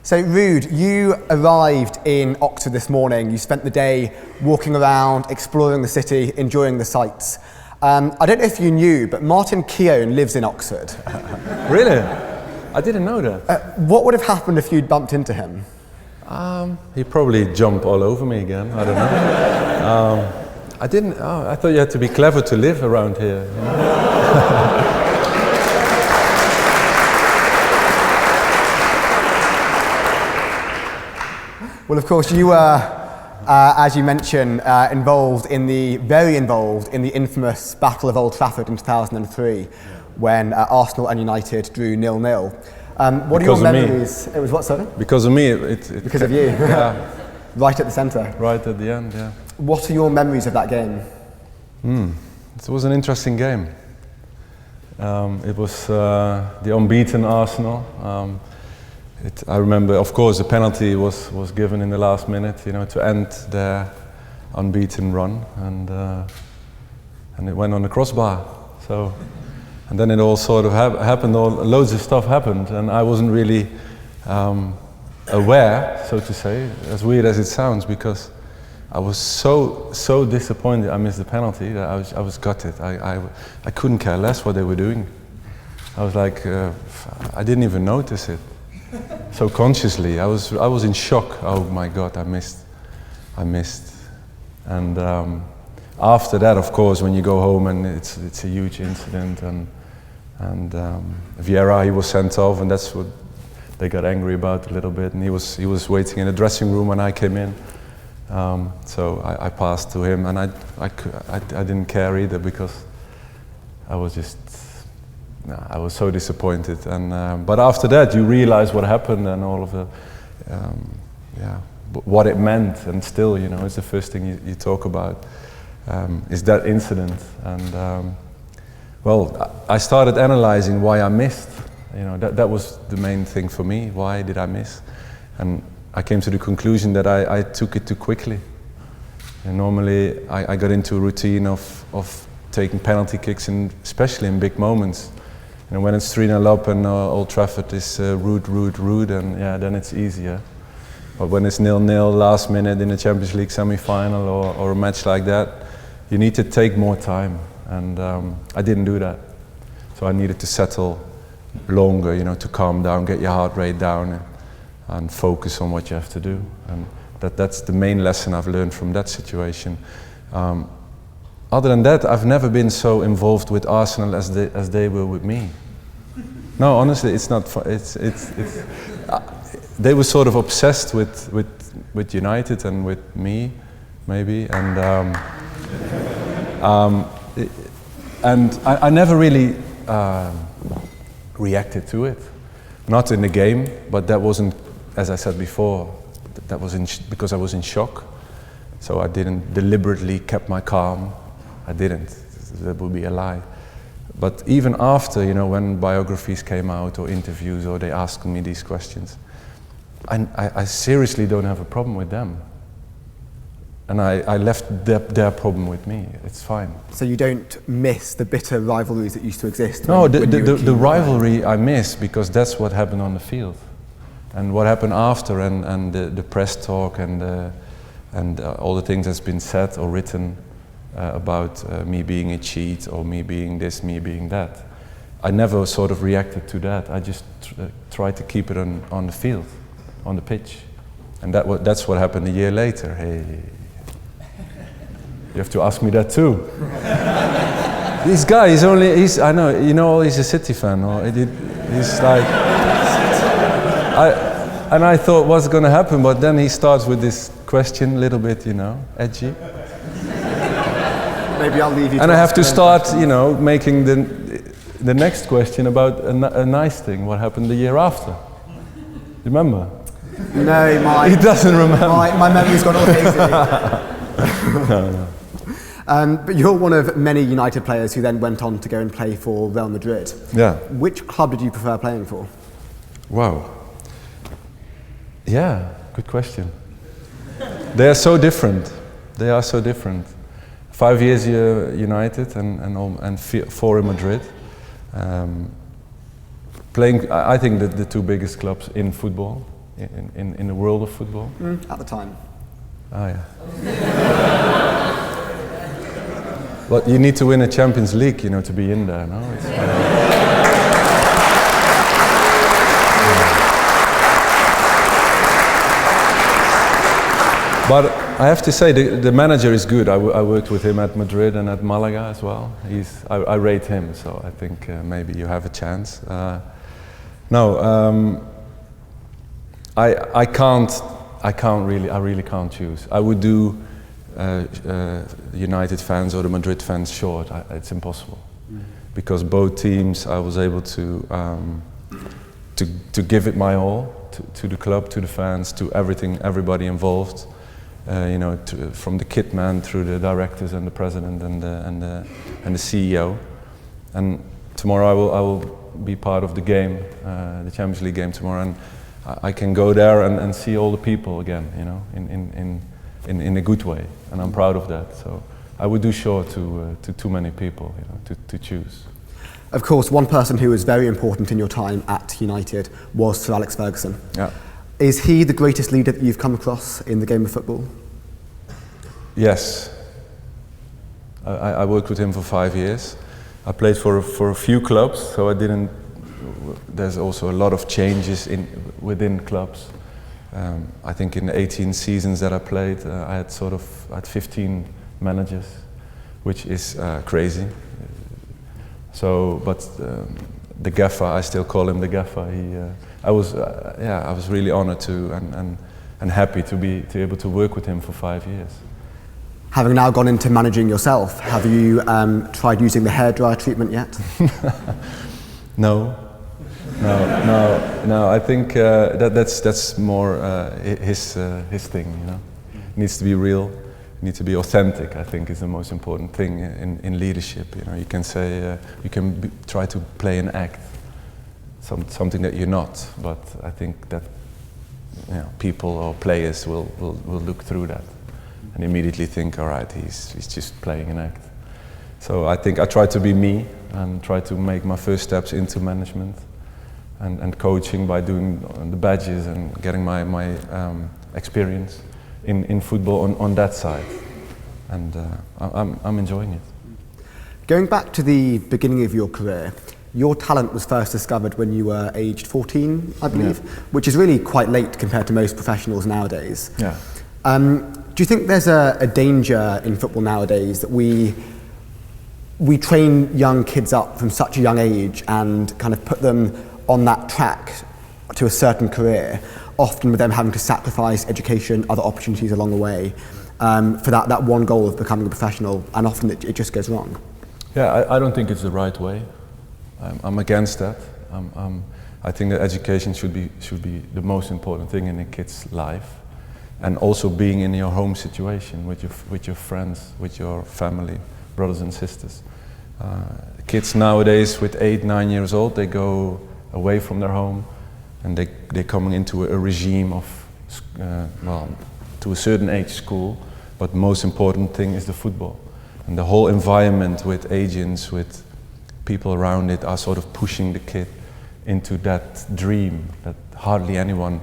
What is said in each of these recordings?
So Ruud, you arrived in Oxford this morning. You spent the day walking around, exploring the city, enjoying the sights. I don't know if you knew, but Martin Keown lives in Oxford. Really? I didn't know that. What would have happened if you'd bumped into him? He'd probably jump all over me again. I don't know. I didn't. I thought you had to be clever to live around here. You know? Well, of course, you were, as you mentioned, very involved in the infamous Battle of Old Trafford in 2003, when Arsenal and United drew 0-0. What are your memories? It was what, sorry? Because of me. Because of you. Yeah. Right at the centre. Right at the end, yeah. What are your memories of that game? It was an interesting game. It was the unbeaten Arsenal. I remember, of course, the penalty was given in the last minute, you know, to end their unbeaten run, and it went on the crossbar. So, and then it all sort of happened. Loads of stuff happened, and I wasn't really aware, so to say, as weird as it sounds, because I was so disappointed I missed the penalty that I was gutted. I couldn't care less what they were doing. I was like, I didn't even notice it. So consciously, I was in shock. Oh my God, I missed. And after that, of course, when you go home and it's a huge incident, and Vieira, he was sent off, and that's what they got angry about a little bit. And he was waiting in the dressing room when I came in. So I passed to him, and I didn't care either, because I was just. I was so disappointed, and but after that you realize what happened and all of the, what it meant, and still, you know, it's the first thing you talk about, is that incident. And well, I started analyzing why I missed. You know, that was the main thing for me. Why did I miss? And I came to the conclusion that I took it too quickly. And normally I got into a routine of taking penalty kicks, especially in big moments. And when it's 3-0 up and Old Trafford is Ruud, and yeah, then it's easier. But when it's 0-0 last minute in the Champions League semi-final or a match like that, you need to take more time, and I didn't do that. So I needed to settle longer, you know, to calm down, get your heart rate down, and focus on what you have to do. And that's the main lesson I've learned from that situation. Other than that, I've never been so involved with Arsenal as they were with me. No, honestly, it's not. They were sort of obsessed with United and with me, maybe, and I never really reacted to it. Not in the game, but that wasn't, as I said before, that was because I was in shock. So I didn't deliberately kept my calm. I didn't. That would be a lie. But even after, you know, when biographies came out or interviews or they asked me these questions, I seriously don't have a problem with them. And I left their problem with me. It's fine. So you don't miss the bitter rivalries that used to exist? No, the rivalry I miss, because that's what happened on the field. And what happened after, and the press talk and all the things that's been said or written about me being a cheat, or me being this, me being that. I never sort of reacted to that. I just tried to keep it on the field, on the pitch. And that's what happened a year later. Hey, you have to ask me that too. This guy, I know, you know, he's a City fan, or he's like, and I thought, what's going to happen? But then he starts with this question, a little bit, you know, edgy. Maybe I'll leave you. And I have to start, you know, making the next question about a nice thing. What happened the year after? Remember? No, he doesn't remember. My memory's gone all hazy. No. But you're one of many United players who then went on to go and play for Real Madrid. Yeah. Which club did you prefer playing for? Wow. Yeah, good question. They are so different. They are so different. 5 years United and 4 in Madrid. Playing, I think, the two biggest clubs in football. in the world of football? At the time. Oh yeah. Well, you need to win a Champions League, you know, to be in there, no? But I have to say, the manager is good. I worked with him at Madrid and at Malaga as well. I rate him, so I think maybe you have a chance. I really can't choose. I would do United fans or the Madrid fans short. It's impossible, because both teams I was able to give it my all to the club, to the fans, to everybody involved. You know, from the kit man through the directors and the president and the CEO. And tomorrow I will be part of the game, the Champions League game tomorrow, and I can go there and see all the people again, you know, in a good way, and I'm proud of that. So I would do short to too many people, you know, to choose. Of course, one person who was very important in your time at United was Sir Alex Ferguson. Yeah. Is he the greatest leader that you've come across in the game of football? Yes. I worked with him for 5 years. I played for a few clubs, so I didn't. There's also a lot of changes within clubs. I think in the 18 seasons that I played, I had 15 managers, which is crazy. So, but the gaffer, I still call him the gaffer. I was really honoured to and happy to be able to work with him for 5 years. Having now gone into managing yourself, have you tried using the hairdryer treatment yet? No. I think that's more his thing. You know, it needs to be real. It needs to be authentic. I think is the most important thing in leadership. You know, you can say you can try to play an act, something that you're not. But I think that, you know, people or players will look through that and immediately think, all right, he's just playing an act. So I think I try to be me and try to make my first steps into management and coaching by doing the badges and getting my experience in football on that side. And I'm enjoying it. Going back to the beginning of your career, your talent was first discovered when you were aged 14, I believe, which is really quite late compared to most professionals nowadays. Yeah. Do you think there's a danger in football nowadays that we train young kids up from such a young age and kind of put them on that track to a certain career, often with them having to sacrifice education, other opportunities along the way, for that one goal of becoming a professional, and often it just goes wrong? Yeah, I don't think it's the right way. I'm against that. I think that education should be the most important thing in a kid's life, and also being in your home situation with your friends, with your family, brothers and sisters. Kids nowadays, with 8, 9 years old, they go away from their home, and they're coming into a regime of, to a certain age, school. But the most important thing is the football, and the whole environment with agents, with people around it, are sort of pushing the kid into that dream that hardly anyone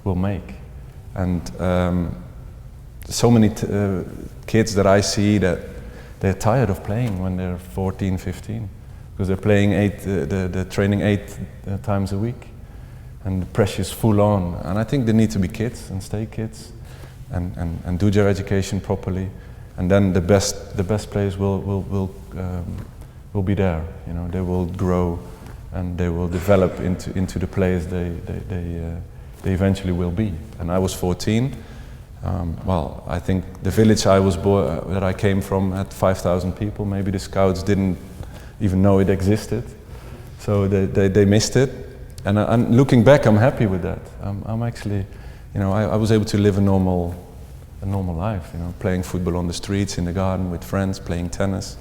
will make. And so many kids that I see that they're tired of playing when they're 14, 15, because they're playing they're training 8 times a week, and the pressure's full on. And I think they need to be kids and stay kids, and do their education properly, and then the best players will be there. You know, they will grow, and they will develop into the players they eventually will be. And I was 14. I think the village I was born, that I came from, had 5,000 people. Maybe the scouts didn't even know it existed, so they missed it. And looking back, I'm happy with that. I'm actually, you know, I was able to live a normal life. You know, playing football on the streets, in the garden with friends, playing tennis,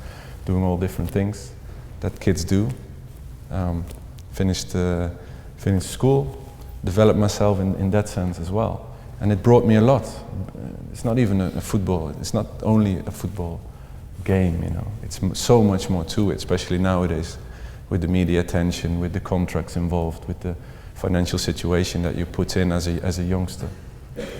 doing all different things that kids do. Finished school, developed myself in that sense as well. And it brought me a lot. It's not even a football, it's not only a football game, you know. It's so much more to it, especially nowadays, with the media attention, with the contracts involved, with financial situation that you put in as a youngster.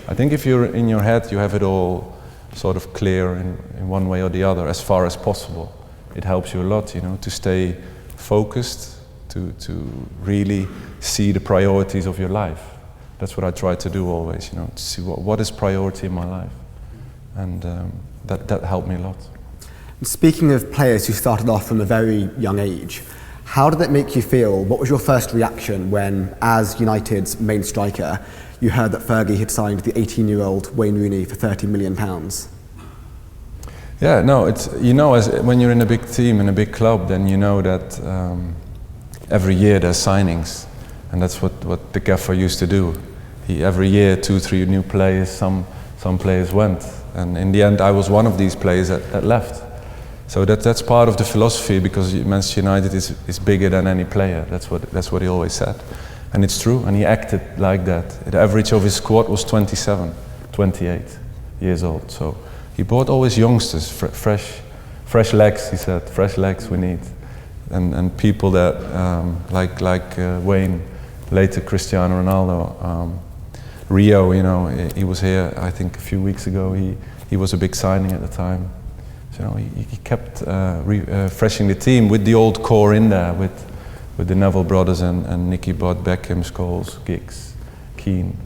I think if you're in your head, you have it all sort of clear in one way or the other, as far as possible. It helps you a lot, to stay focused, to really see the priorities of your life. That's what I try to do always, to see what is priority in my life. And that helped me a lot. Speaking of players who started off from a very young age, how did it make you feel? What was your first reaction when, as United's main striker, you heard that Fergie had signed the 18-year-old Wayne Rooney for £30 million? Yeah, no, it's, when you're in a big team, in a big club, then you know that every year there's signings. And that's what the gaffer used to do. Every year, 2-3 new players, some players went. And in the end, I was one of these players that left. So that's part of the philosophy, because Manchester United is bigger than any player. That's what he always said. And it's true, and he acted like that. The average of his squad was 27, 28 years old. So he brought always youngsters, fresh legs, he said, fresh legs we need. And people that, like Wayne, later Cristiano Ronaldo, Rio, he was here, I think, a few weeks ago. He was a big signing at the time. So he kept refreshing the team with the old core in there, with the Neville brothers and Nicky Butt, Beckham, Scholes, Giggs, Keane.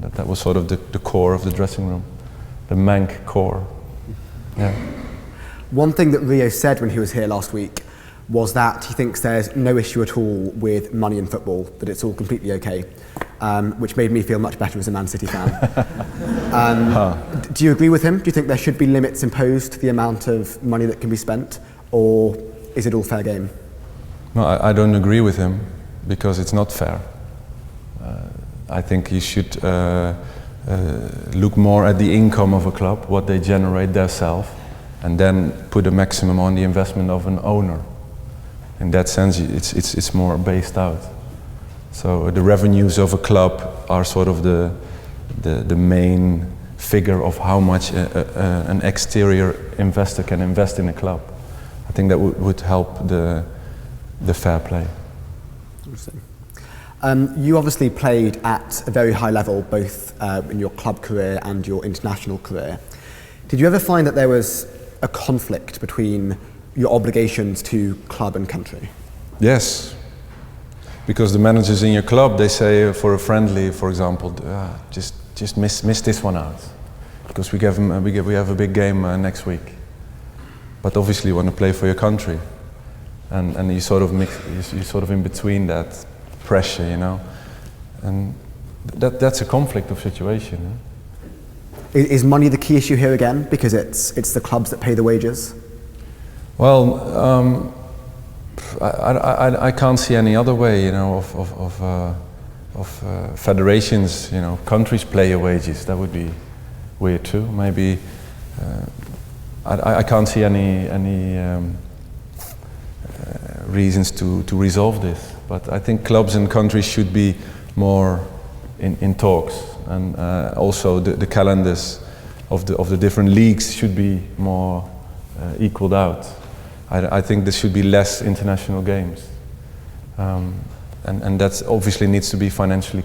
That was sort of the core of the dressing room, the Manc core. Yeah. One thing that Rio said when he was here last week was that he thinks there's no issue at all with money in football, that it's all completely okay, which made me feel much better as a Man City fan. Do you agree with him? Do you think there should be limits imposed to the amount of money that can be spent, or is it all fair game? No, I don't agree with him, because it's not fair. I think you should look more at the income of a club, what they generate themselves, and then put a maximum on the investment of an owner. In that sense, it's more based out. So the revenues of a club are sort of the main figure of how much an exterior investor can invest in a club. I think that would help the fair play. Interesting. You obviously played at a very high level, both in your club career and your international career. Did you ever find that there was a conflict between your obligations to club and country? Yes, because the managers in your club, they say for a friendly, for example, just miss this one out, because we have a big game next week. But obviously you want to play for your country, and you sort of you're sort of in between that pressure, and that's a conflict of situation. Is money the key issue here again, because it's the clubs that pay the wages? Well, I can't see any other way, of federations, countries pay your wages. That would be weird too. Maybe I can't see any reasons to resolve this. But I think clubs and countries should be more in talks, and also the calendars of the different leagues should be more equaled out. I think there should be less international games, and that obviously needs to be financially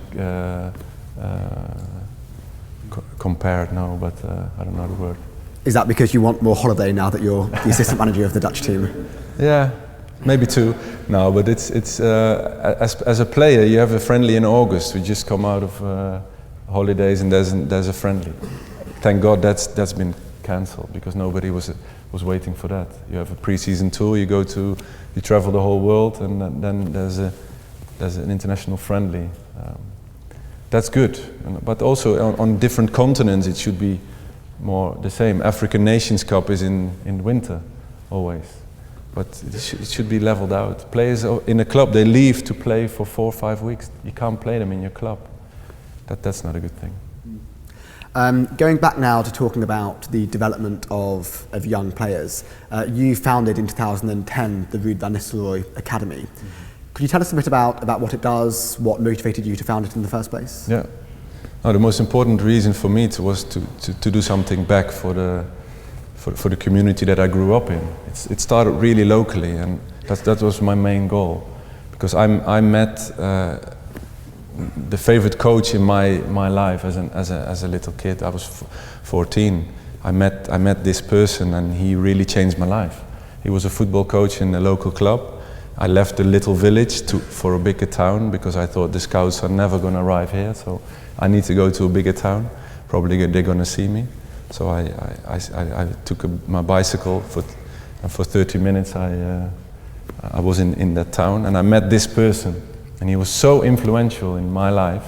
compared now, but I don't know the word. Is that because you want more holiday now that you're the assistant manager of the Dutch team? Yeah, maybe two. No, but it's as a player, you have a friendly in August. We just come out of holidays, and there's a friendly. Thank God that's been cancelled, because nobody was waiting for that. You have a pre-season tour, you travel the whole world, and then there's an international friendly. That's good, but also on different continents it should be more the same. African Nations Cup is in winter always, but it should be leveled out. Players in a club, they leave to play for 4 or 5 weeks. You can't play them in your club. That's not a good thing. Going back now to talking about the development of young players, you founded in 2010 the Ruud van Nistelrooy Academy. Mm-hmm. Could you tell us a bit about what it does, what motivated you to found it in the first place? Yeah. The most important reason for me was to do something back for the community that I grew up in. It started really locally, and that was my main goal, because I met the favorite coach in my life as a little kid. I was 14. I met this person, and he really changed my life. He was a football coach in a local club. I left the little village for a bigger town because I thought the scouts are never going to arrive here, so I need to go to a bigger town. Probably they're going to see me. So I took my bicycle and for 30 minutes I was in that town, and I met this person, and he was so influential in my life,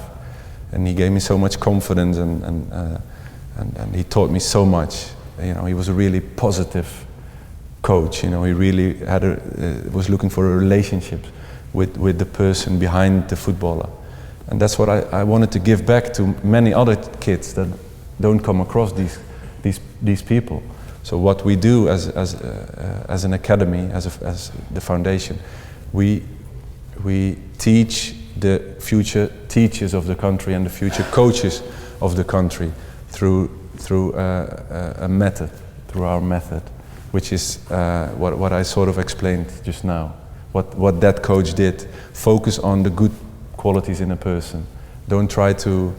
and he gave me so much confidence, and he taught me so much. You know, he was a really positive coach. You know, he really was looking for a relationship with the person behind the footballer, and that's what I wanted to give back to many other kids that don't come across these people. So what we do as an academy, as the foundation, we teach the future teachers of the country and the future coaches of the country through a method, through our method, which is what I sort of explained just now. What that coach did: focus on the good qualities in a person. Don't try to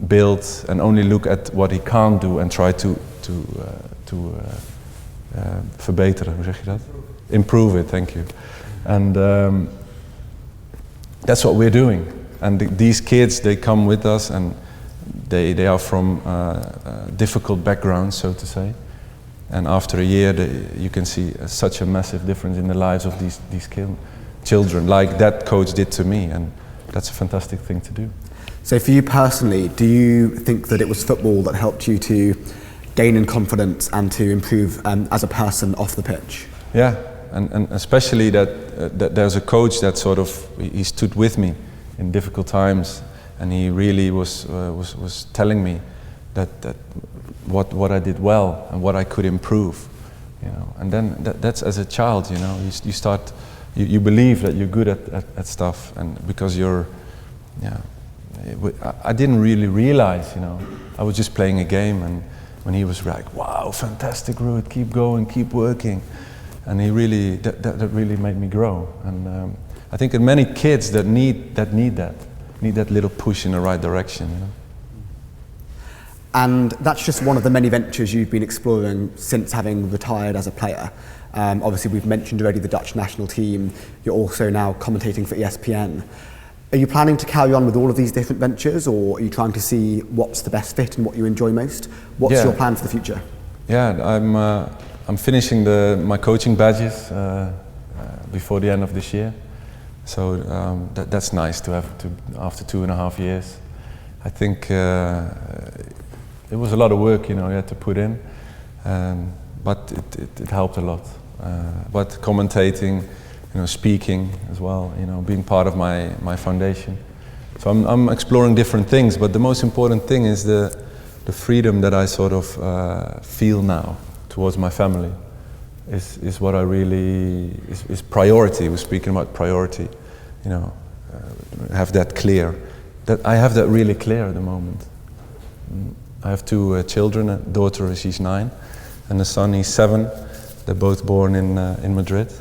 build and only look at what he can't do and try to verbeteren, hoe zeg je dat? Improve it, thank you. And that's what we're doing. And these kids, they come with us, and they are from difficult backgrounds, so to say. And after a year, you can see such a massive difference in the lives of these children, like that coach did to me, and that's a fantastic thing to do. So for you personally, do you think that it was football that helped you to gain in confidence and to improve as a person off the pitch? Yeah, and especially that there's a coach that sort of, he stood with me in difficult times, and he really was telling me that what I did well and what I could improve, you know. And then that's as a child, you know, you start, you believe that you're good at stuff, and because you're, yeah. I didn't really realize, you know, I was just playing a game, and when he was like, "Wow, fantastic, Ruud, keep going, keep working," and he really, that really made me grow. And I think that many kids that need that little push in the right direction, you know. And that's just one of the many ventures you've been exploring since having retired as a player. Obviously, we've mentioned already the Dutch national team. You're also now commentating for ESPN. Are you planning to carry on with all of these different ventures, or are you trying to see what's the best fit and what you enjoy most? What's your plan for the future? Yeah, I'm finishing my coaching badges before the end of this year. So that's nice to have after 2.5 years. I think it was a lot of work, you know, you had to put in, but it helped a lot. But commentating, you know, speaking as well, you know, being part of my foundation. So I'm exploring different things, but the most important thing is the freedom that I sort of feel now towards my family is what I really, is priority. We're speaking about priority, you know, have that clear. That I have that really clear at the moment. I have 2 children, a daughter, she's 9, and a son, he's 7. They're both born in Madrid.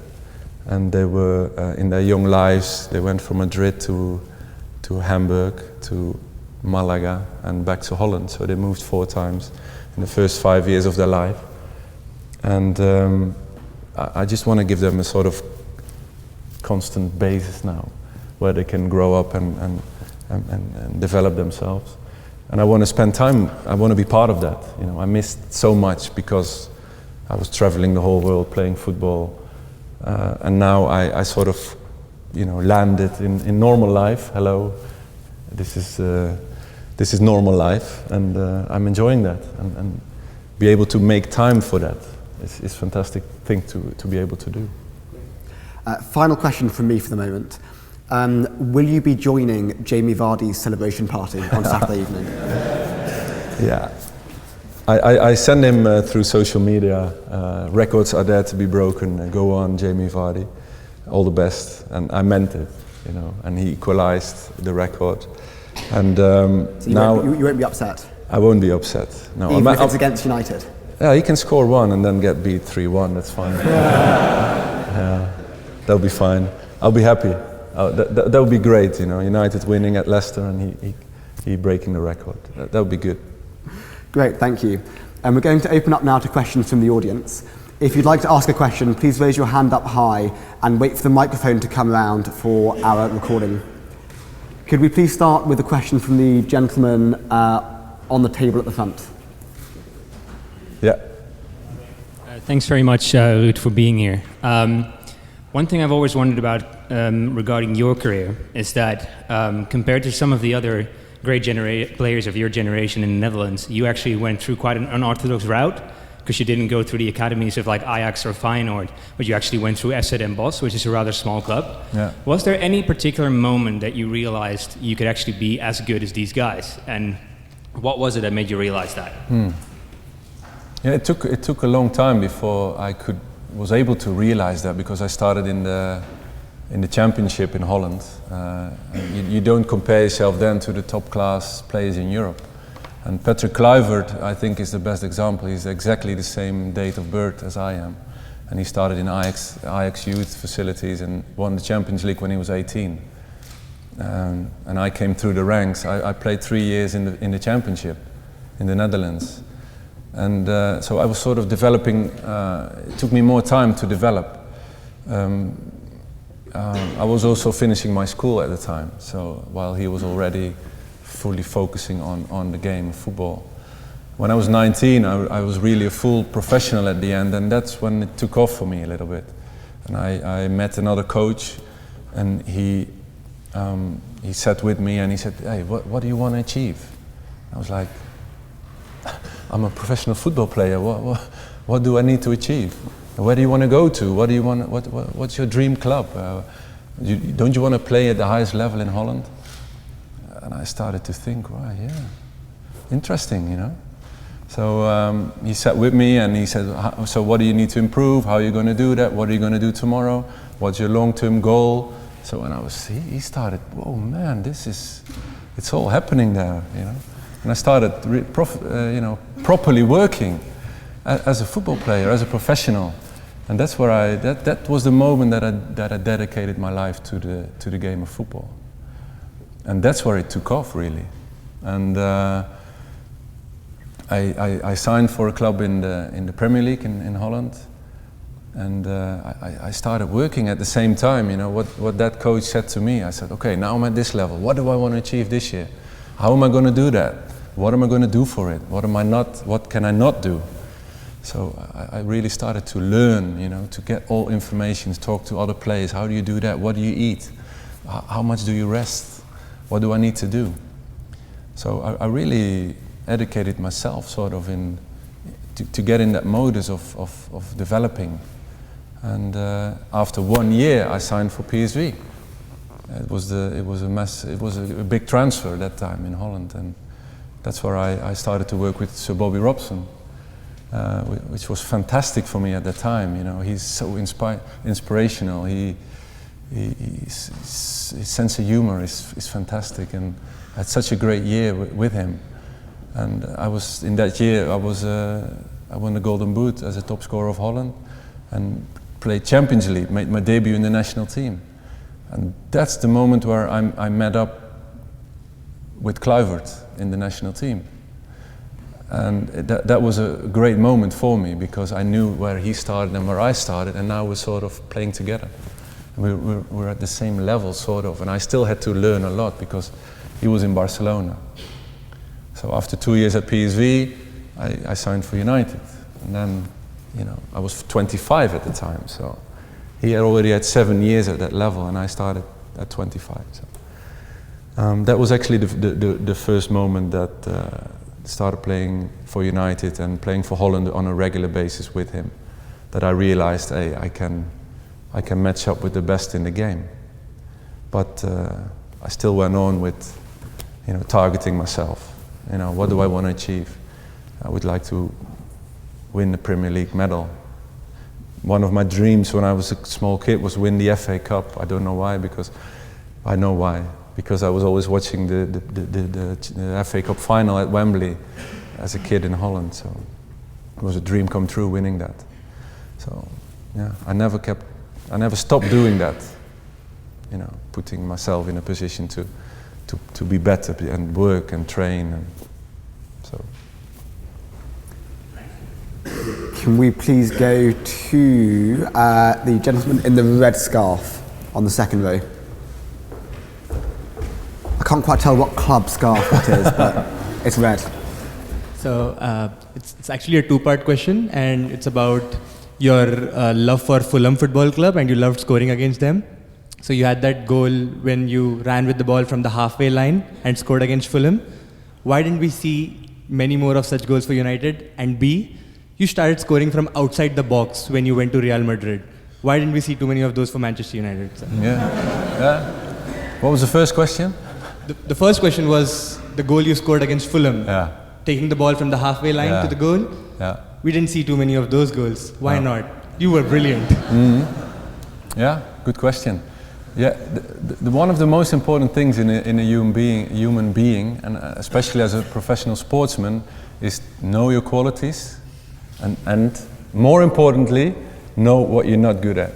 And they were, in their young lives, they went from Madrid to Hamburg, to Malaga, and back to Holland. So they moved 4 times in the first 5 years of their life. And I just want to give them a sort of constant basis now, where they can grow up and develop themselves. And I want to spend time, I want to be part of that. You know, I missed so much because I was traveling the whole world playing football. And now I sort of, you know, landed in normal life. Hello, this is normal life, and I'm enjoying that, and be able to make time for that is a fantastic thing to be able to do. Final question from me for the moment. Will you be joining Jamie Vardy's celebration party on Saturday evening? Yeah. I send him through social media, records are there to be broken, go on Jamie Vardy, all the best, and I meant it, you know, and he equalized the record, and so now... You won't be upset? I won't be upset, no. Even if it's against United? Yeah, he can score 1 and then get beat 3-1, that's fine. Yeah, that'll be fine. I'll be happy. That would be great, you know, United winning at Leicester and he breaking the record. That would be good. Great, thank you. And we're going to open up now to questions from the audience. If you'd like to ask a question, please raise your hand up high and wait for the microphone to come round for our recording. Could we please start with a question from the gentleman on the table at the front? Yeah. Thanks very much, Ruud, for being here. One thing I've always wondered about regarding your career is that compared to some of the other great players of your generation in the Netherlands, you actually went through quite an unorthodox route, because you didn't go through the academies of like Ajax or Feyenoord, but you actually went through SZ Den Bosch, which is a rather small club. Yeah. Was there any particular moment that you realized you could actually be as good as these guys? And what was it that made you realize that? Yeah, it took a long time before I was able to realize that, because I started in the championship in Holland. You don't compare yourself then to the top class players in Europe. And Patrick Kluivert, I think, is the best example. He's exactly the same date of birth as I am. And he started in Ajax youth facilities and won the Champions League when he was 18. And I came through the ranks. I played 3 years in the championship in the Netherlands. And so I was sort of developing, it took me more time to develop. I was also finishing my school at the time, so while he was already fully focusing on the game of football. When I was 19, I was really a full professional at the end, and that's when it took off for me a little bit. And I met another coach, and he sat with me and he said, "Hey, what do you want to achieve?" I was like, "I'm a professional football player. What do I need to achieve? Where do you want to go to? What do you want? What's your dream club? Don't you want to play at the highest level in Holland?" And I started to think, wow, yeah, interesting, you know. So he sat with me and he said, "So what do you need to improve? How are you going to do that? What are you going to do tomorrow? What's your long-term goal?" So when he started, whoa, man, it's all happening there, you know. And I started, properly working as a football player, as a professional, and that's where that was the moment that I dedicated my life to the game of football, and that's where it took off really. And I signed for a club in the Premier League in Holland, and I started working at the same time. You know what that coach said to me. I said, "Okay, now I'm at this level. What do I want to achieve this year? How am I going to do that? What am I going to do for it? What can I not do?" So I really started to learn, you know, to get all information, talk to other players. How do you do that? What do you eat? How much do you rest? What do I need to do? So I really educated myself sort of to get in that modus of developing. And after 1 year I signed for PSV. It was a big transfer that time in Holland, and that's where I started to work with Sir Bobby Robson, which was fantastic for me at that time. You know, he's so inspirational. His sense of humor is fantastic, and I had such a great year with him. And in that year I won the Golden Boot as a top scorer of Holland, and played Champions League, made my debut in the national team. And that's the moment where I met up with Kluivert in the national team. And that was a great moment for me, because I knew where he started and where I started, and now we're sort of playing together. We're at the same level, sort of, and I still had to learn a lot because he was in Barcelona. So after 2 years at PSV, I signed for United. And then, you know, I was 25 at the time, so he had already had 7 years at that level, and I started at 25. So that was actually the first moment that started playing for United and playing for Holland on a regular basis with him, that I realized, hey, I can match up with the best in the game. But I still went on with, you know, targeting myself. You know, what do I want to achieve? I would like to win the Premier League medal. One of my dreams when I was a small kid was win the FA Cup. I don't know why, because I know why. Because I was always watching the FA Cup final at Wembley as a kid in Holland. So it was a dream come true winning that. So yeah, I never stopped doing that. putting myself in a position to be better and work and train. And so. Can we please go to the gentleman in the red scarf on the second row? I can't quite tell what club scarf that is, but it's red. So it's actually a two-part question, and it's about your love for Fulham Football Club, and you loved scoring against them. So you had that goal when you ran with the ball from the halfway line and scored against Fulham. Why didn't we see many more of such goals for United? And B, you started scoring from outside the box when you went to Real Madrid. Why didn't we see too many of those for Manchester United? Yeah. What was the first question? The first question was the goal you scored against Fulham. Yeah. Taking the ball from the halfway line to the goal. Yeah. We didn't see too many of those goals. Why not? You were brilliant. Yeah, good question. Yeah, one of the most important things in a human being, and especially as a professional sportsman, is know your qualities, and more importantly, know what you're not good at.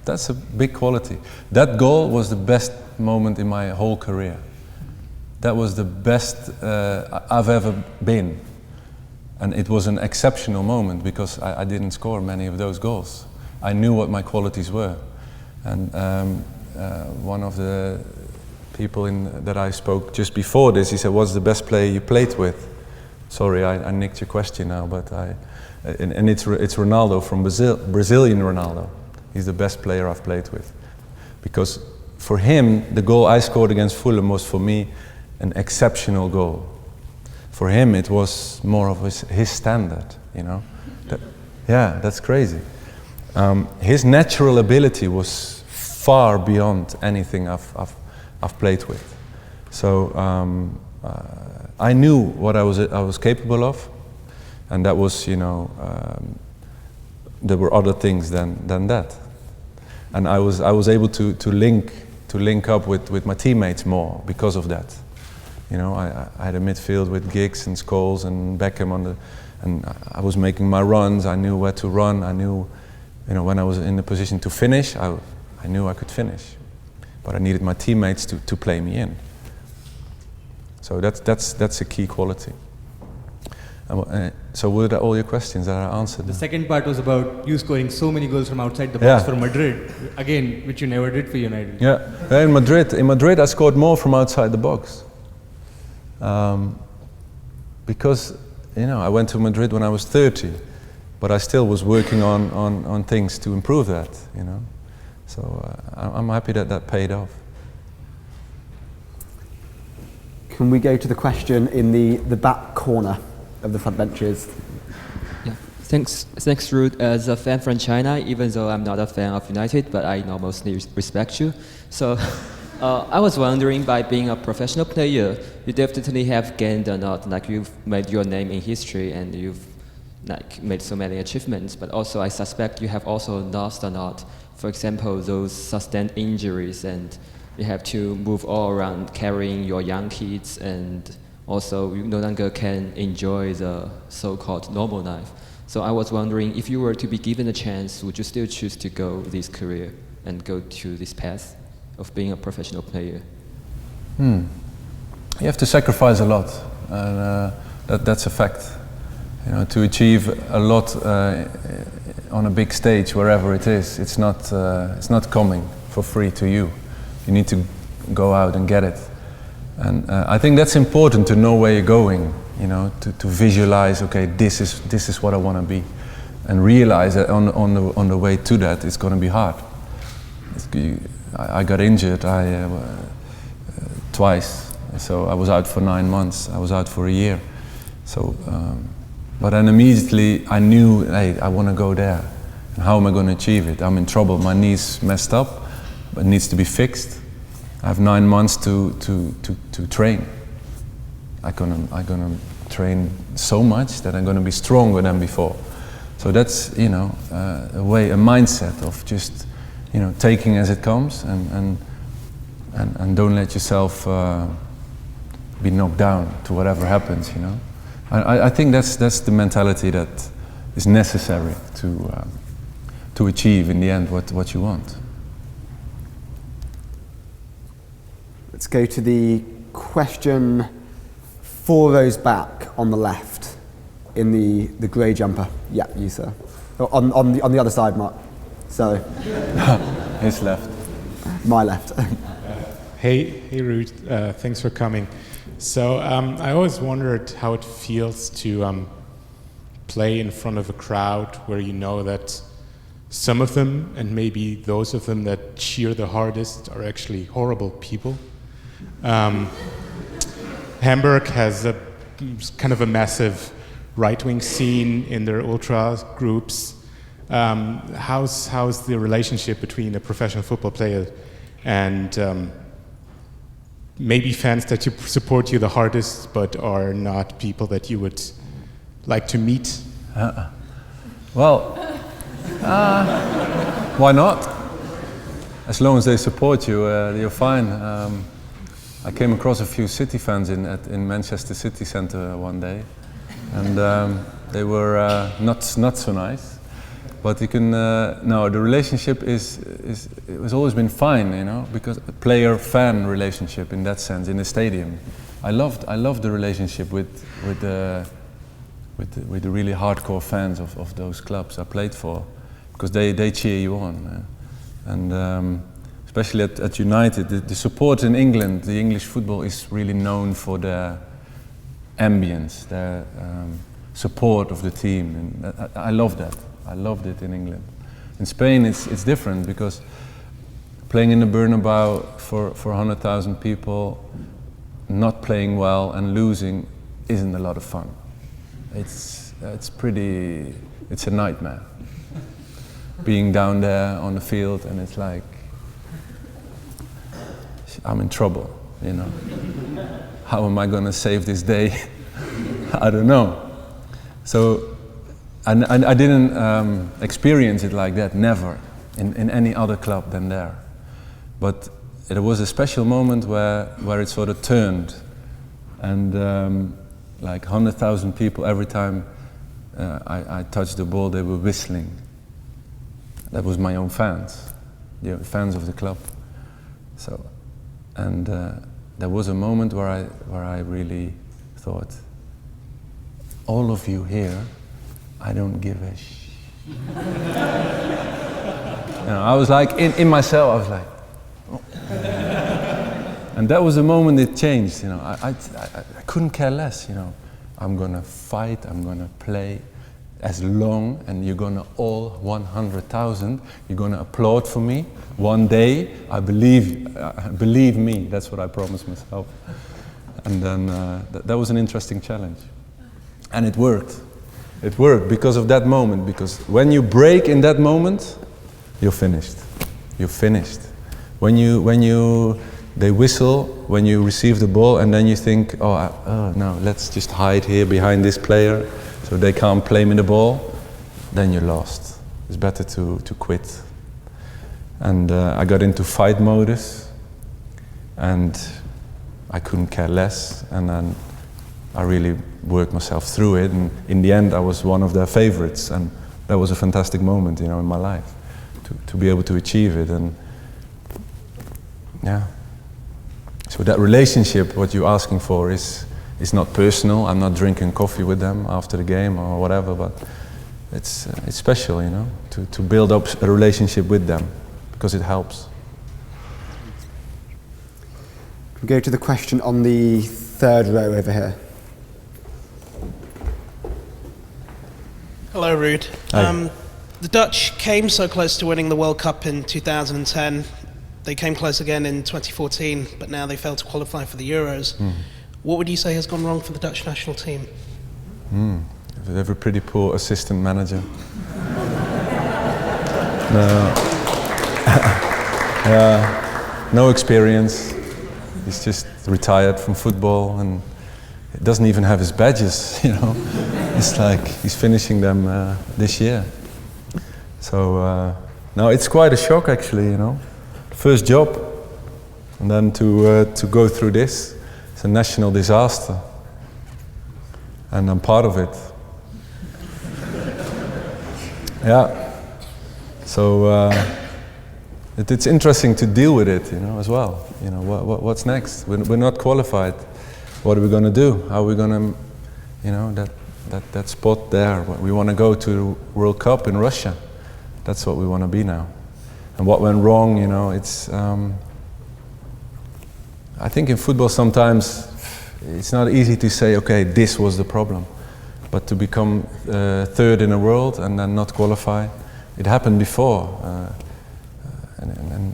That's a big quality. That goal was the best moment in my whole career. That was the best I've ever been. And it was an exceptional moment because I didn't score many of those goals. I knew what my qualities were. And one of the people that I spoke just before this, he said, "What's the best player you played with?" Sorry, I nicked your question now, but it's Ronaldo from Brazil, Brazilian Ronaldo. He's the best player I've played with. Because for him, the goal I scored against Fulham was for me an exceptional goal. For him, it was more of his standard, that's crazy. His natural ability was far beyond anything I've played with. So I knew what I was capable of, and that was, there were other things than that. And I was able to link up with my teammates more because of that. I had a midfield with Giggs and Scholes and Beckham and I was making my runs. I knew where to run. I knew, when I was in the position to finish, I knew I could finish. But I needed my teammates to play me in. So that's a key quality. So were that all your questions that I answered? The second part was about you scoring so many goals from outside the box for Madrid, again, which you never did for United. Yeah, in Madrid I scored more from outside the box. Because I went to Madrid when I was 30, but I still was working on things to improve that. So I'm happy that paid off. Can we go to the question in the back corner of the front benches? Yeah, thanks, Ruud. As a fan from China, even though I'm not a fan of United, but I mostly respect you. So. I was wondering, by being a professional player, you definitely have gained a lot. Like, you've made your name in history and you've made so many achievements, but also I suspect you have also lost a lot. For example, those sustained injuries, and you have to move all around carrying your young kids, and also you no longer can enjoy the so-called normal life. So I was wondering, if you were to be given a chance, would you still choose to go this career and go to this path of being a professional player? You have to sacrifice a lot, and that's a fact. To achieve a lot on a big stage, wherever it is, it's not coming for free to you. You need to go out and get it, and I think that's important to know where you're going. To visualize. Okay, this is what I want to be, and realize that on the way to that, it's going to be hard. I got injured twice, so I was out for 9 months. I was out for a year. So, but then immediately I knew, hey, I want to go there. And how am I going to achieve it? I'm in trouble. My knee's messed up, but it needs to be fixed. I have 9 months to train. I'm gonna train so much that I'm going to be stronger than before. So that's a mindset of just. Taking as it comes, and don't let yourself be knocked down to whatever happens. I think that's the mentality that is necessary to achieve in the end what you want. Let's go to the question 4 rows back on the left in the grey jumper. Yeah, you sir. On the other side, Mark. Sorry. His left. My left. Hey Ruud, thanks for coming. So I always wondered how it feels to play in front of a crowd where you know that some of them, and maybe those of them that cheer the hardest, are actually horrible people. Hamburg has a kind of a massive right-wing scene in their ultra groups. How's the relationship between a professional football player and maybe fans that support you the hardest but are not people that you would like to meet? Well, why not? As long as they support you, you're fine. I came across a few City fans in Manchester City Centre one day, and they were not so nice. But you can no, the relationship it was always been fine, you know, because a player-fan relationship in that sense in the stadium. I loved the relationship with the really hardcore fans of those clubs I played for, because they cheer you on, and especially at United, the support in England, the English football is really known for their ambience, their support of the team, and I love that. I loved it in England. In Spain, it's different, because playing in the Bernabeu for 100,000 people, not playing well and losing isn't a lot of fun. It's a nightmare. Being down there on the field, and it's like, I'm in trouble, you know. How am I going to save this day? I don't know. So, and I didn't experience it like that, never, in any other club than there. But it was a special moment where it sort of turned, and like 100,000 people, every time I touched the ball, they were whistling. That was my own fans, the fans of the club. So, and there was a moment where I really thought, all of you here, I don't give a you know, I was like, in myself, I was like, oh. And that was the moment it changed, you know. I couldn't care less, you know. I'm gonna fight, I'm gonna play as long, and you're gonna all 100,000, you're gonna applaud for me. One day, I believe me, that's what I promised myself. And then that was an interesting challenge. And it worked. It worked because of that moment, because when you break in that moment, you're finished. You're finished. When they whistle when you receive the ball, and then you think, oh no, let's just hide here behind this player so they can't play me the ball, then you're lost. It's better to quit. And I got into fight modus, and I couldn't care less, and then I really worked myself through it, and in the end I was one of their favorites, and that was a fantastic moment, you know, in my life, to be able to achieve it. And yeah, so that relationship, what you're asking for, is not personal. I'm not drinking coffee with them after the game or whatever, but it's special, you know, to build up a relationship with them, because it helps. We'll go to the question on the 3rd row over here. Hello, Ruud. Hi. The Dutch came so close to winning the World Cup in 2010. They came close again in 2014, but now they failed to qualify for the Euros. What would you say has gone wrong for the Dutch national team? They have a pretty poor assistant manager. No experience. He's just retired from football, and he doesn't even have his badges, you know. It's like he's finishing them this year. So, no, it's quite a shock actually, you know. First job, and then to go through this, it's a national disaster. And I'm part of it. Yeah. So, it's interesting to deal with it, as well. What's next? We're not qualified. What are we going to do? How are we going to, that spot there? We want to go to the World Cup in Russia. That's what we want to be now. And what went wrong, it's. I think in football sometimes it's not easy to say, okay, this was the problem, but to become third in the world and then not qualify, it happened before. And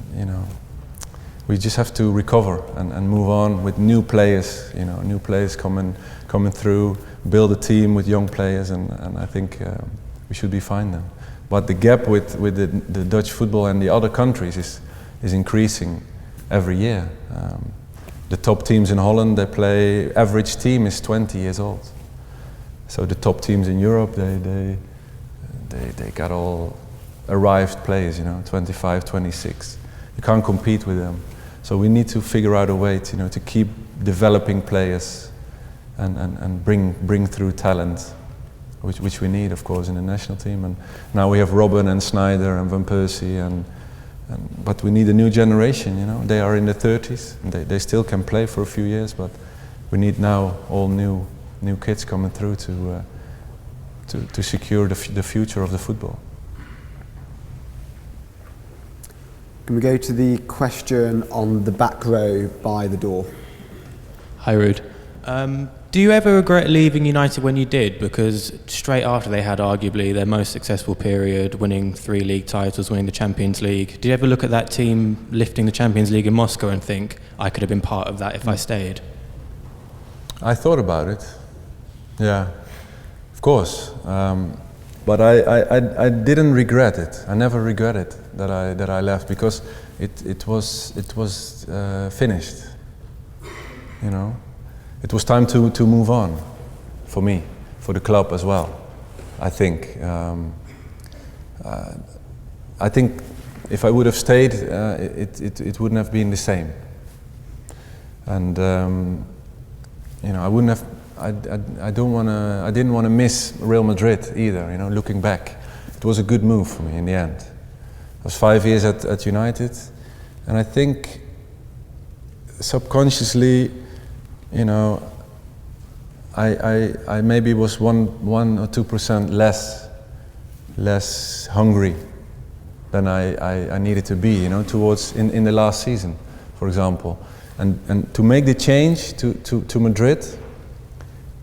we just have to recover and move on with new players, new players coming through, build a team with young players, and I think we should be fine then. But the gap with the Dutch football and the other countries is increasing every year. The top teams in Holland, average team is 20 years old. So the top teams in Europe, they got all arrived players, 25, 26. You can't compete with them. So we need to figure out a way to keep developing players and bring through talent, which we need, of course, in the national team. And now we have Robben and Sneijder and Van Persie, but we need a new generation. They are in their 30s. And they still can play for a few years, but we need now all new kids coming through to secure the future of the football. Can we go to the question on the back row by the door? Hi, Ruud. Do you ever regret leaving United when you did? Because straight after they had arguably their most successful period, winning 3 league titles, winning the Champions League. Did you ever look at that team lifting the Champions League in Moscow and think, I could have been part of that if I stayed? I thought about it. Yeah, of course. But I didn't regret it. I never regretted that I left, because it was finished. It was time to move on, for me, for the club as well. I think. I think if I would have stayed, it wouldn't have been the same. And I wouldn't have. I didn't want to miss Real Madrid either. Looking back, it was a good move for me in the end. I was 5 years at United, and I think subconsciously, I maybe was 1 or 2% less hungry than I needed to be. Towards in the last season, for example, and to make the change to Madrid.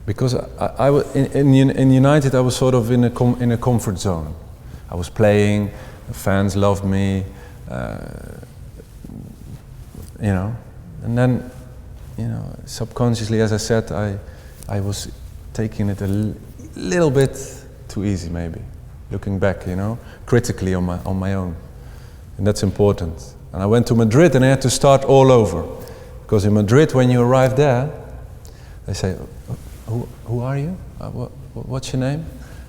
Because I in United, I was sort of in a comfort zone. I was playing, the fans loved me, and then, subconsciously, as I said, I was taking it a little bit too easy, maybe. Looking back, critically on my own, and that's important. And I went to Madrid, and I had to start all over, because in Madrid, when you arrive there, they say, Who are you? What's your name?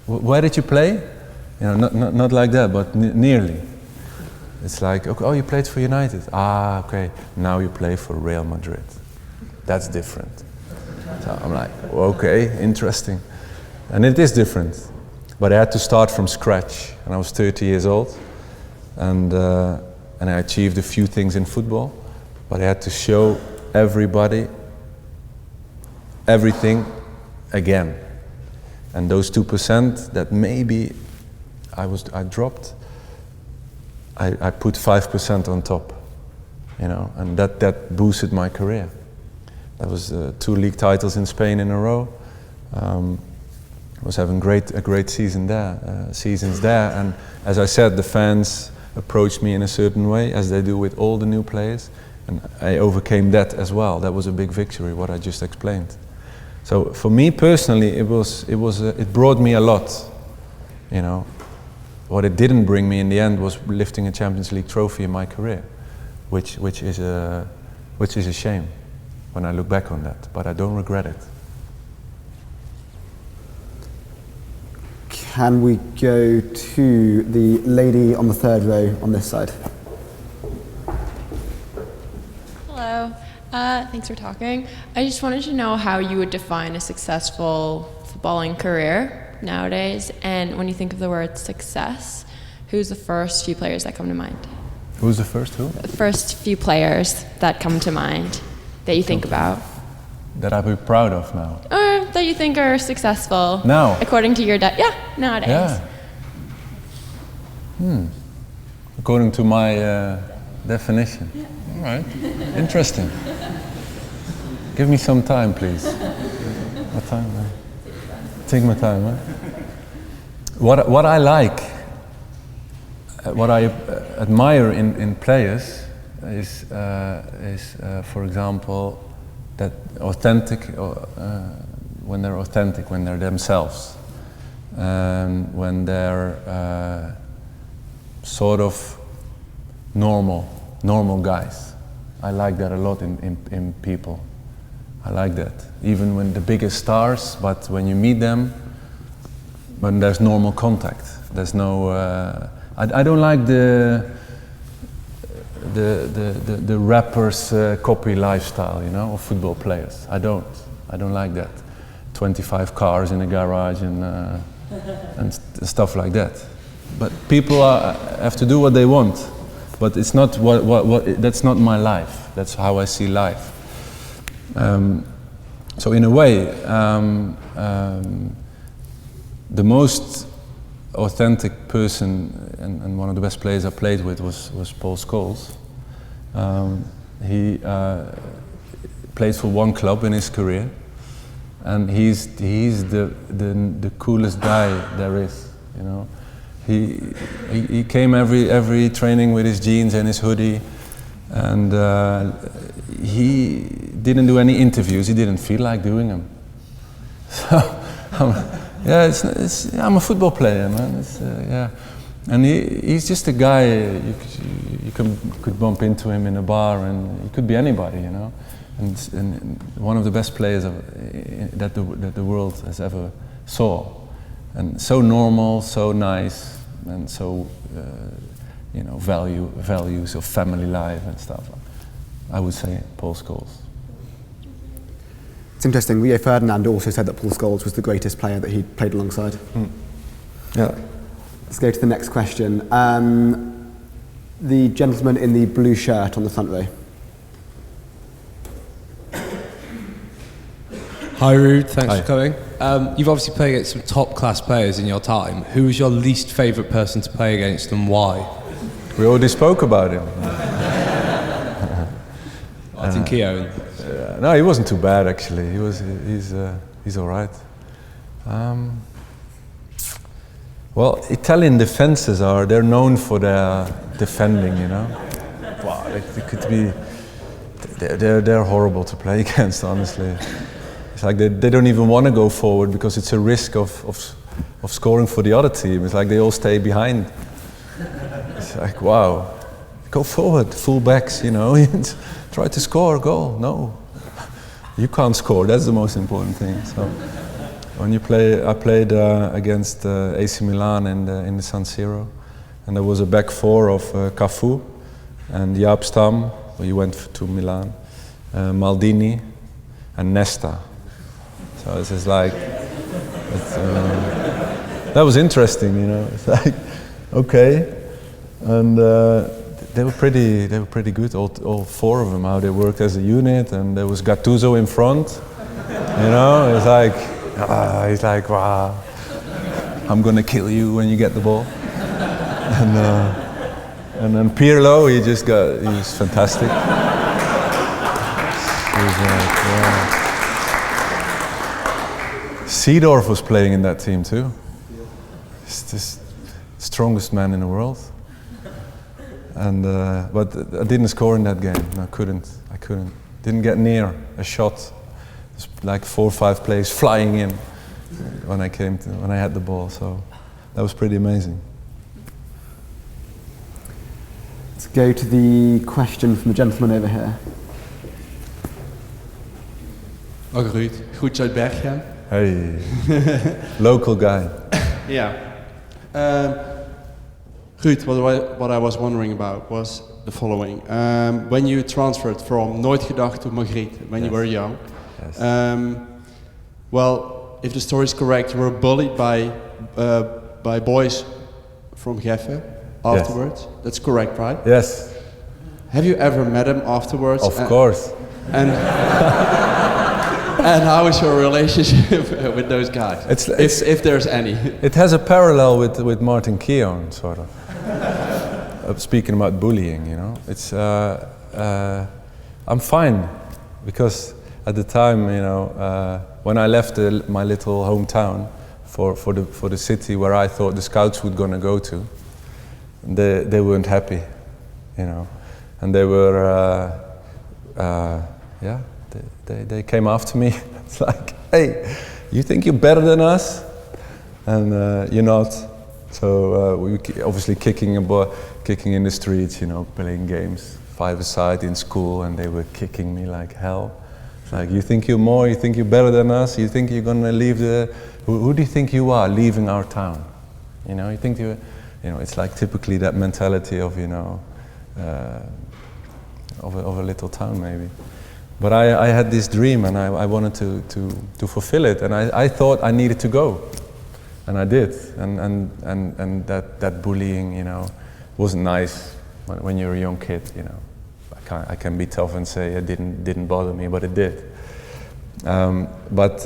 Where did you play? Not like that, but nearly. It's like, okay, oh, you played for United. Ah, okay. Now you play for Real Madrid. That's different. So I'm like, okay, interesting. And it is different. But I had to start from scratch. And I was 30 years old. And I achieved a few things in football. But I had to show everybody everything again. And those 2% that maybe I dropped, I put 5% on top, and that boosted my career. That was 2 league titles in Spain in a row. I was having a great seasons there, and as I said, the fans approached me in a certain way, as they do with all the new players, and I overcame that as well. That was a big victory, what I just explained. So for me personally, it brought me a lot, What it didn't bring me in the end was lifting a Champions League trophy in my career, which is a shame when I look back on that. But I don't regret it. Can we go to the lady on the 3rd row on this side? Hello. Thanks for talking. I just wanted to know how you would define a successful footballing career nowadays, and when you think of the word success, who's the first few players that come to mind? Who's the first who? The first few players that come to mind that you think about. That I'd be proud of now. Or that you think are successful. Now? According to your nowadays. Yeah. According to my definition. Yeah. All right. Interesting. Give me some time, please. What time? Take my time. Huh? What I like, what I admire in players is for example, that authentic, when they're authentic, when they're themselves, and when they're sort of normal guys. I like that a lot in people. I like that. Even when the biggest stars, but when you meet them, when there's normal contact, there's no. I don't like the rappers' copy lifestyle, you know, of football players. I don't like that. 25 cars in a garage and stuff like that. But people have to do what they want. But it's not that's not my life. That's how I see life. So in a way, the most authentic person and one of the best players I played with was Paul Scholes. He played for one club in his career, and he's the coolest guy there is. You know, he came every training with his jeans and his hoodie, and he didn't do any interviews. He didn't feel like doing them. So. Yeah, I'm a football player, man. Yeah, and he's just a guy you could bump into him in a bar, and he could be anybody, you know. And one of the best players that the world has ever saw, and so normal, so nice, and so you know, values of family life and stuff. I would say Paul Scholes. It's interesting, Rio Ferdinand also said that Paul Scholes was the greatest player that he played alongside. Yeah. Let's go to the next question. The gentleman in the blue shirt on the front row. Hi Ruud, thanks Hi. for coming. You've obviously played against some top class players in your time. Who was your least favourite person to play against and why? We already spoke about him. Martin Keown. No, he wasn't too bad actually. He's all right. Well, Italian defenses they're known for their defending, you know. Wow, they could be. They're horrible to play against, honestly. It's like they don't even want to go forward because it's a risk of scoring for the other team. It's like they all stay behind. It's like, wow, go forward, full backs, you know. Try to score a goal. No, you can't score. That's the most important thing. So when you play, I played against AC Milan in the San Siro, and there was a back four of Cafu and Jaap Stam. He went to Milan, Maldini, and Nesta. So this is like, that was interesting, you know. It's like, okay, and they were pretty good. All four of them, how they worked as a unit, and there was Gattuso in front. You know, it's like, he's like, wow, I'm gonna kill you when you get the ball. And then Pirlo, he was fantastic. Seedorf was playing in that team too. He's the strongest man in the world. And but I didn't score in that game. I couldn't. Didn't get near a shot. It's like 4 or 5 plays flying in when I had the ball. So that was pretty amazing. Let's go to the question from the gentleman over here. Ook Ruud, goed uit Bergen. Hey, local guy. Yeah. Ruud, what I was wondering about was the following. When you transferred from Nooit Gedacht to Madrid when you were young, Yes. well, if the story is correct, you were bullied by boys from Geffen, afterwards. That's correct, right? Yes. Have you ever met him afterwards? Of course. And and how is your relationship with those guys? If there's any. It has a parallel with Martin Keown, sort of. Speaking about bullying, you know, it's I'm fine, because at the time, you know, when I left my little hometown for the city where I thought the scouts would gonna go to, they weren't happy, you know, and they were they came after me. It's like, hey, you think you're better than us, and you're not. So we were obviously kicking in the streets, you know, playing games, five-a-side in school, and they were kicking me like hell. It's like, you think you're more, you think you're better than us, you think you're gonna leave who do you think you are, leaving our town? You know, you think you know, it's like typically that mentality of, you know, of a little town maybe. But I had this dream, and I wanted to fulfill it, and I thought I needed to go. And I did, and that bullying, you know, wasn't nice when you're a young kid, you know. I can be tough and say it didn't bother me, but it did. But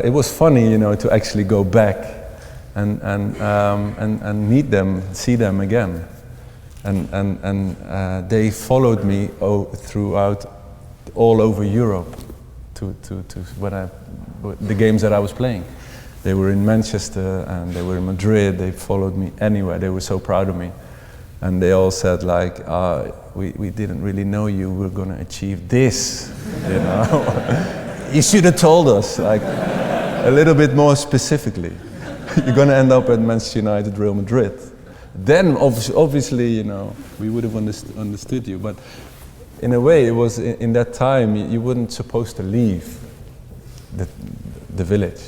it was funny, you know, to actually go back and meet them, see them again, and they followed me throughout all over Europe to the games that I was playing. They were in Manchester and they were in Madrid. They followed me anywhere. They were so proud of me. And they all said like, we didn't really know you were gonna achieve this, you know. You should have told us, like, a little bit more specifically. You're gonna end up at Manchester United, Real Madrid. Then obviously, you know, we would have understood you. But in a way, it was in that time, you weren't supposed to leave the village.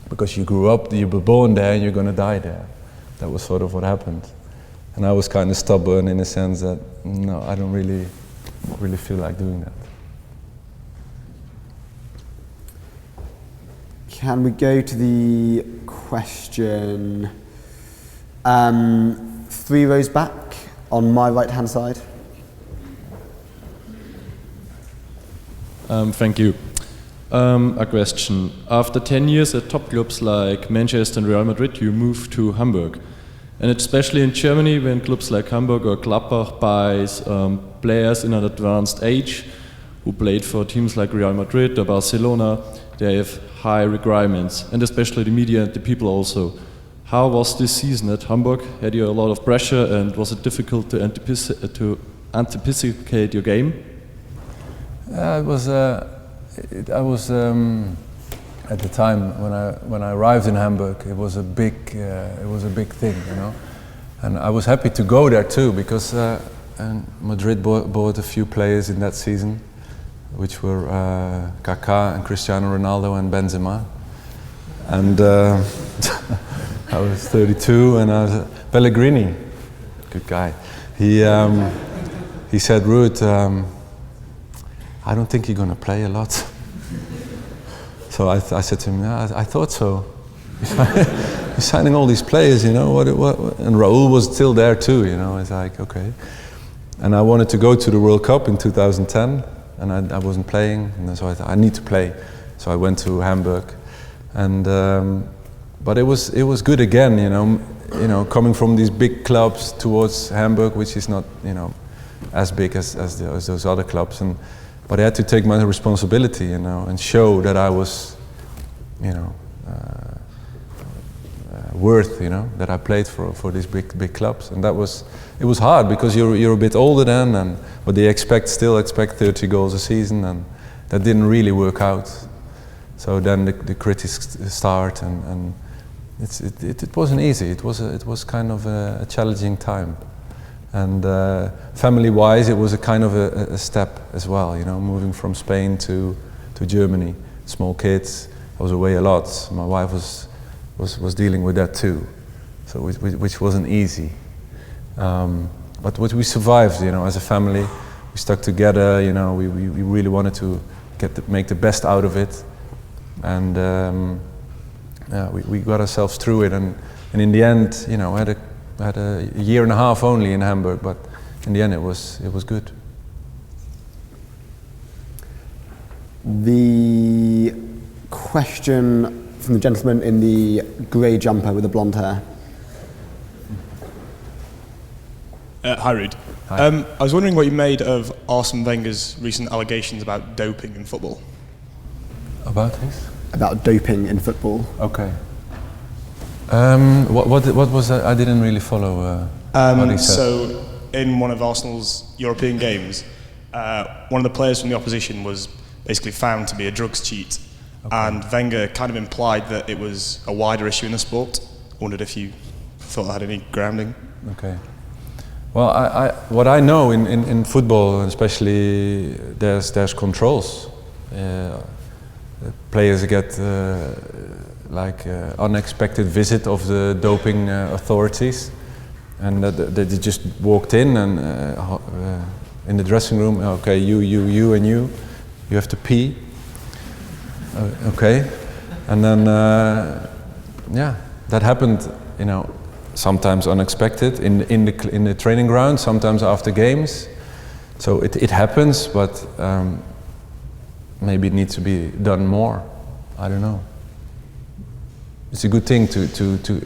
Because you grew up, you were born there, and you're going to die there. That was sort of what happened. And I was kind of stubborn in the sense that, no, I don't really feel like doing that. Can we go to the question 3 rows back on my right-hand side? Thank you. A question. After 10 years at top clubs like Manchester and Real Madrid, you moved to Hamburg. And especially in Germany, when clubs like Hamburg or Gladbach buys players in an advanced age who played for teams like Real Madrid or Barcelona, they have high requirements, and especially the media and the people also. How was this season at Hamburg? Had you a lot of pressure, and was it difficult to anticipate your game? It was. I was at the time when I arrived in Hamburg. It was a big thing, you know, and I was happy to go there too, because Madrid bought a few players in that season, which were Kaká and Cristiano Ronaldo and Benzema, and I was 32, and I was Pellegrini, good guy. He said, Ruud, I don't think you're going to play a lot. So I said to him, yeah, I thought so. You're signing all these players, you know, what? And Raúl was still there too, you know. It's like, okay. And I wanted to go to the World Cup in 2010, and I wasn't playing, and so I thought, I need to play. So I went to Hamburg, and but it was good again, you know, coming from these big clubs towards Hamburg, which is not, you know, as big as those other clubs, but I had to take my responsibility, you know, and show that I was, you know, worth, you know, that I played for these big clubs, and it was hard because you're a bit older then, but they still expect 30 goals a season, and that didn't really work out. So then the critics start, and it wasn't easy. It was kind of a challenging time. And family-wise, it was a kind of a step as well, you know, moving from Spain to Germany. Small kids, I was away a lot. My wife was dealing with that too, so which wasn't easy. But we survived, you know, as a family. We stuck together, you know. We really wanted to make the best out of it, and we got ourselves through it. And in the end, you know, had a I had a year and a half only in Hamburg, but in the end it was good. The question from the gentleman in the grey jumper with the blonde hair. Hi, Ruud. Hi. I was wondering what you made of Arsene Wenger's recent allegations about doping in football. About this? About doping in football. Okay. What was that? I didn't really follow what he said. So, in one of Arsenal's European games, one of the players from the opposition was basically found to be a drugs cheat, and Wenger kind of implied that it was a wider issue in the sport. I wondered if you thought that had any grounding. Okay. Well, what I know in football, especially, there's controls. Players get unexpected visit of the doping authorities, and they just walked in and in the dressing room. Okay, you and you have to pee. Okay, and then that happened. Sometimes unexpected in the training ground, sometimes after games. So it happens, but maybe it needs to be done more. I don't know. It's a good thing to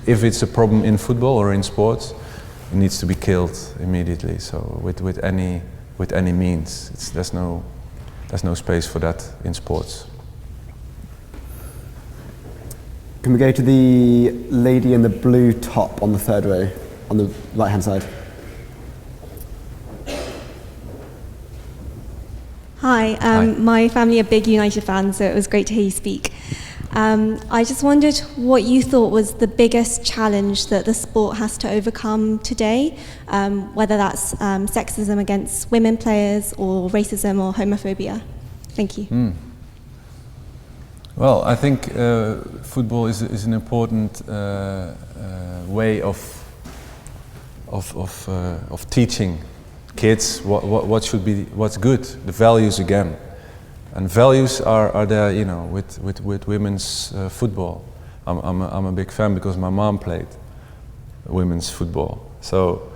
if it's a problem in football or in sports, it needs to be killed immediately. So with any means, there's no space for that in sports. Can we go to the lady in the blue top on the third row, on the right-hand side? Hi, my family are big United fans, so it was great to hear you speak. I just wondered what you thought was the biggest challenge that the sport has to overcome today, whether that's sexism against women players or racism or homophobia. Thank you. Well, I think football is an important way of teaching kids what's good, the values again, and values are there, with women's football. I'm a big fan because my mom played women's football. So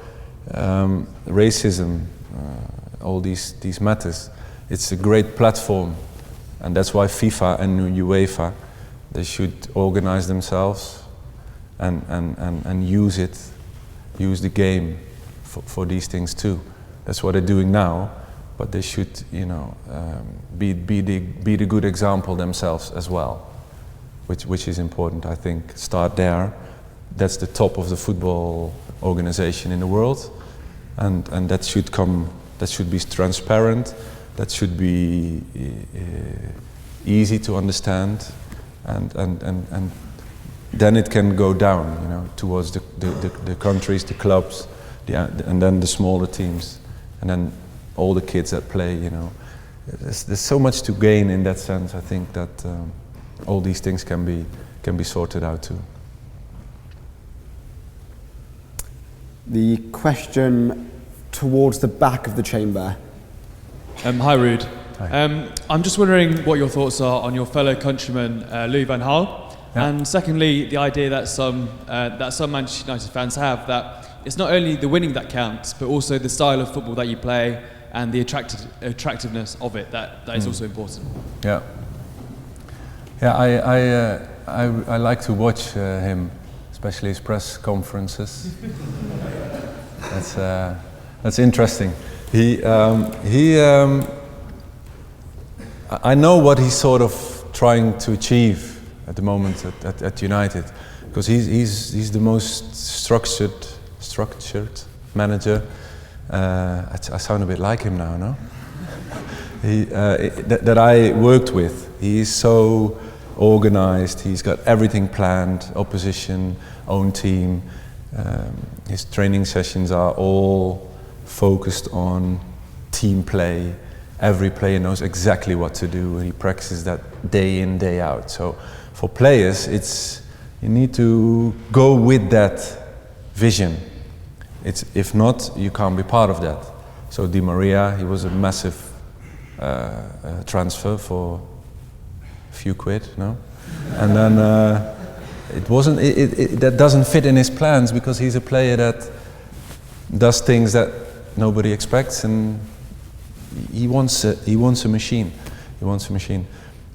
racism, all these matters. It's a great platform. And that's why FIFA and UEFA, they should organize themselves and use the game for these things too. That's what they're doing now, but they should, be the good example themselves as well, which is important, I think. Start there. That's the top of the football organization in the world, and that should come. That should be transparent. That should be easy to understand, and then it can go down, towards the countries, the clubs, and then the smaller teams, and then all the kids that play. There's so much to gain in that sense. I think that all these things can be sorted out too. The question towards the back of the chamber. Hi, Ruud. Hi. I'm just wondering what your thoughts are on your fellow countryman, Louis van Gaal. Yeah. And secondly, the idea that some Manchester United fans have, that it's not only the winning that counts, but also the style of football that you play and the attractiveness of it that is also important. Yeah. Yeah, I like to watch him, especially his press conferences. That's interesting. I know what he's sort of trying to achieve at the moment at United, because he's the most structured manager. I sound a bit like him now, no? That I worked with. He is so organized. He's got everything planned. Opposition, own team. His training sessions are all focused on team play. Every player knows exactly what to do. He practices that day in, day out. So for players, you need to go with that vision. If not, you can't be part of that. So Di Maria, he was a massive transfer for a few quid, no? And then it wasn't. That doesn't fit in his plans because he's a player that does things that nobody expects, and he wants a machine. He wants a machine,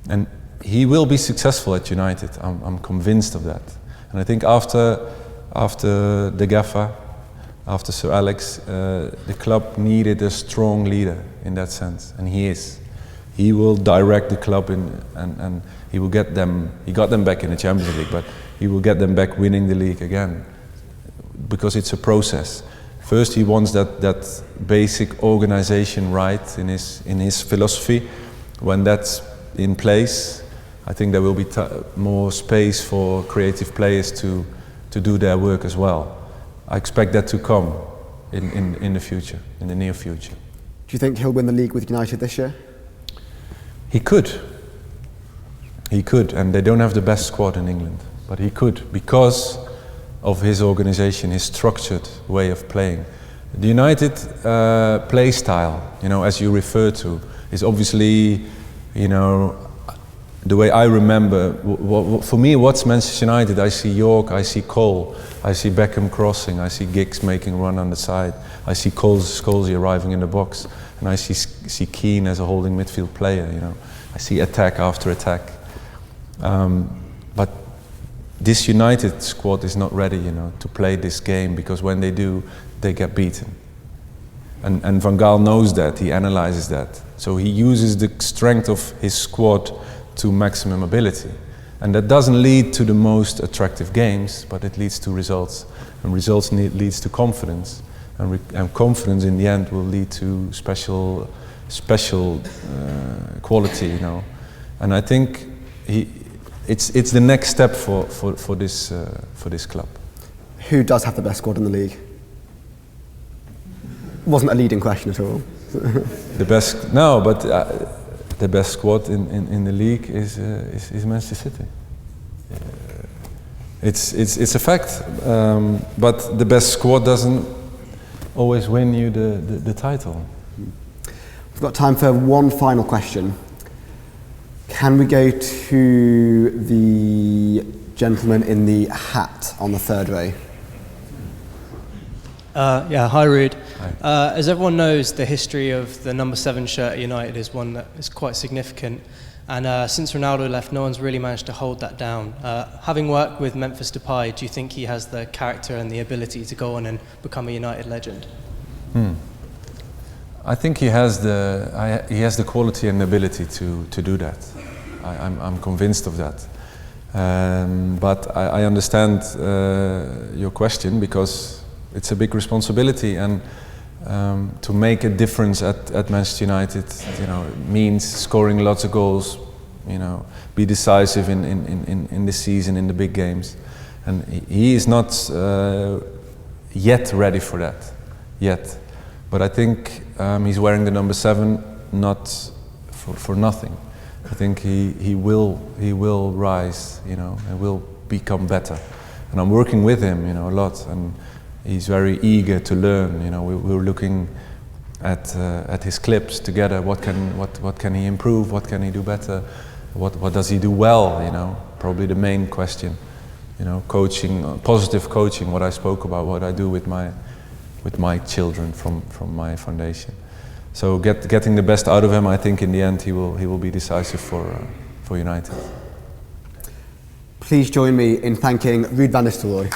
and he will be successful at United. I'm convinced of that. And I think after the Gaffer, after Sir Alex, the club needed a strong leader in that sense, and he is. He will direct the club and he will get them. He got them back in the Champions League, but he will get them back winning the league again, because it's a process. First, he wants that basic organization right in his philosophy. When that's in place, I think there will be more space for creative players to do their work as well. I expect that to come in the future, in the near future. Do you think he'll win the league with United this year? He could. He could, and they don't have the best squad in England, but he could because of his organization, his structured way of playing. The United play style, as you refer to, is obviously, the way I remember. For me, what's Manchester United? I see York, I see Cole, I see Beckham crossing, I see Giggs making a run on the side, I see Scholesy arriving in the box, and I see Keane as a holding midfield player. I see attack after attack. But this United squad is not ready, to play this game, because when they do, they get beaten. And Van Gaal knows that, he analyzes that. So he uses the strength of his squad to maximum ability. And that doesn't lead to the most attractive games, but it leads to results. And results leads to confidence. And confidence in the end will lead to special quality, And I think it's the next step for this club. Who does have the best squad in the league? Wasn't a leading question at all. The best squad in the league is Manchester City. It's a fact, but the best squad doesn't always win you the title. We've got time for one final question. Can we go to the gentleman in the hat on the third row? Hi Ruud. Hi. As everyone knows, the history of the number 7 shirt at United is one that is quite significant. And since Ronaldo left, no one's really managed to hold that down. Having worked with Memphis Depay, do you think he has the character and the ability to go on and become a United legend? I think he has the quality and ability to do that. I'm convinced of that. But I understand your question, because it's a big responsibility, and to make a difference at Manchester United, means scoring lots of goals, be decisive in the season, in the big games, and he is not yet ready for that, yet. But I think he's wearing the number 7 not for nothing. I think he will rise, and will become better, and I'm working with him, a lot, and he's very eager to learn. We're looking at his clips together. What can he improve? What can he do better? What does he do well? Probably the main question. Coaching, positive coaching. What I spoke about, what I do with my children from my foundation. So getting the best out of him. I think in the end he will be decisive for United. Please join me in thanking Ruud van Nistelrooy.